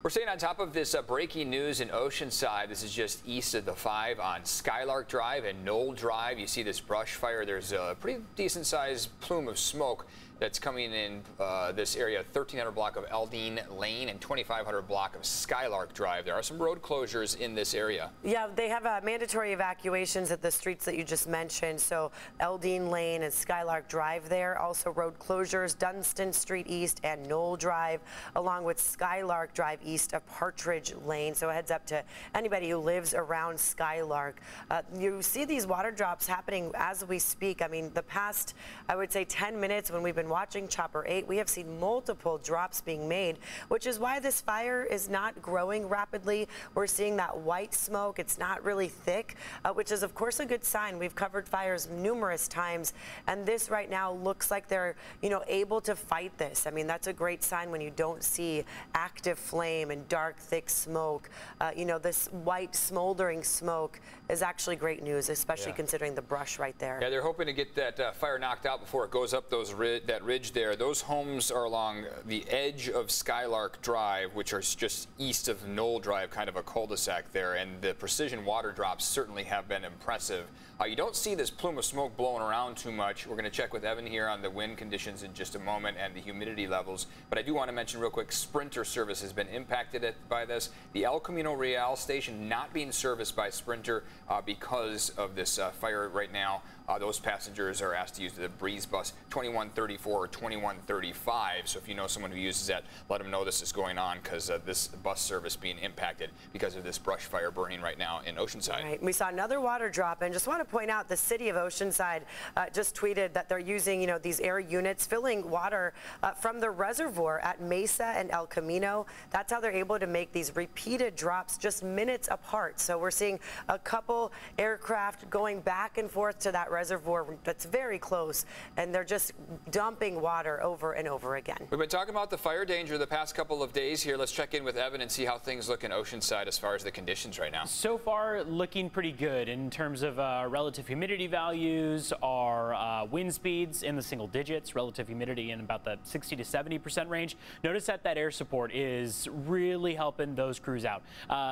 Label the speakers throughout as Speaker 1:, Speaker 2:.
Speaker 1: We're staying on top of this breaking news in Oceanside. This is just east of the 5 on Skylark Drive and Knoll Drive. You see this brush fire. There's a pretty decent sized plume of smoke that's coming in this area, 1300 block of Aldine Lane and 2500 block of Skylark Drive. There are some road closures in this area. Yeah,
Speaker 2: they have mandatory evacuations at the streets that you just mentioned. So Aldine Lane and Skylark Drive there. Also road closures, Dunstan Street East and Knoll Drive, along with Skylark Drive east of Partridge Lane. So heads up to anybody who lives around Skylark. You see these water drops happening as we speak. I mean, the past, I would say 10 minutes when we've been watching Chopper 8, we have seen multiple drops being made, which is why this fire is not growing rapidly. We're seeing that white smoke. It's not really thick, which is of course a good sign. We've covered fires numerous times, and this right now looks like they're, able to fight this. I mean, that's a great sign when you don't see active flame and dark, thick smoke. This white smoldering smoke is actually great news, especially considering the brush right there.
Speaker 1: Yeah, they're hoping to get that fire knocked out before it goes up that ridge there. Those homes are along the edge of Skylark Drive, which are just east of Knoll Drive, kind of a cul-de-sac there, and the precision water drops certainly have been impressive. You don't see this plume of smoke blowing around too much. We're going to check with Evan here on the wind conditions in just a moment and the humidity levels, but I do want to mention real quick, Sprinter service has been impacted by this. The El Camino Real station not being serviced by Sprinter because of this fire right now. Those passengers are asked to use the Breeze Bus 2134 or 2135. So if you know someone who uses that, let them know this is going on, because this bus service being impacted because of this brush fire burning right now in Oceanside.
Speaker 2: Right. We saw another water drop, and just want to point out the city of Oceanside just tweeted that they're using these air units filling water from the reservoir at Mesa and El Camino. That's how they're able to make these repeated drops just minutes apart. So we're seeing a couple aircraft going back and forth to that reservoir that's very close, and they're just dumping water over and over again.
Speaker 1: We've been talking about the fire danger the past couple of days here. Let's check in with Evan and see how things look in Oceanside as far as the conditions right now.
Speaker 3: So far, looking pretty good in terms of relative humidity values, our wind speeds in the single digits, relative humidity in about the 60 to 70% range. Notice that air support is really helping those crews out.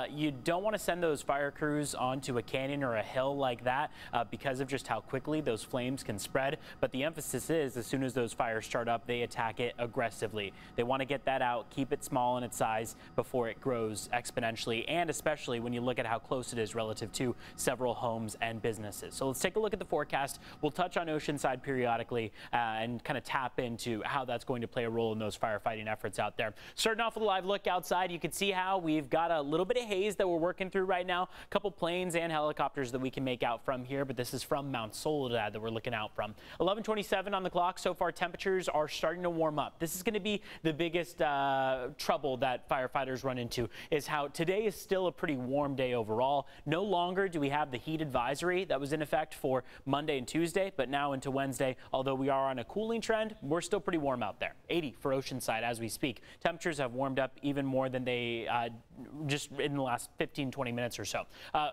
Speaker 3: You don't want to send those fire crews onto a canyon or a hill like that because of just how quickly those flames can spread. But the emphasis is, as soon as those fires start up, they attack it aggressively. They want to get that out, keep it small in its size before it grows exponentially, and especially when you look at how close it is relative to several homes and businesses. So let's take a look at the forecast. We'll touch on Oceanside periodically and kind of tap into how that's going to play a role in those firefighting efforts out there. Starting off with a live look outside, you can see how we've got a little bit of haze that we're working through right now. A couple planes and helicopters that we can make out from here, but this is from Mount Soledad that we're looking out from. 11:27 on the clock. So far, temperatures are starting to warm up. This is going to be the biggest trouble that firefighters run into, is how today is still a pretty warm day overall. No longer do we have the heat advisory that was in effect for Monday and Tuesday, but now into Wednesday, although we are on a cooling trend, we're still pretty warm out there. 80 for Oceanside as we speak. Temperatures have warmed up even more than they just in the last 15-20 minutes or so.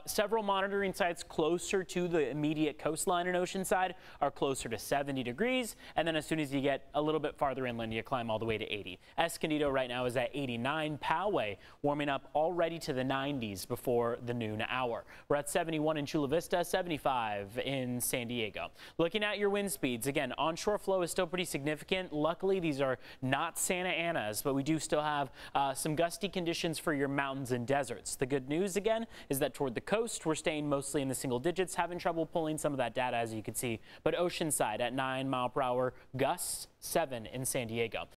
Speaker 3: Several monitoring sites closer to the immediate coastline in Oceanside are closer to 70 degrees, and then as soon as you get a little bit farther inland, you climb all the way to 80. Escondido right now is at 89. Poway warming up already to the 90s before the noon hour. We're at 71 in Chula Vista, 75 in San Diego. Looking at your wind speeds, again, onshore flow is still pretty significant. Luckily, these are not Santa Anas, but we do still have some gusty conditions for your mountains and deserts. The good news, again, is that toward the coast, we're staying mostly in the single digits, having trouble pulling some of that data, as you can see. But Oceanside at 9 mile per hour gusts, 7 in San Diego.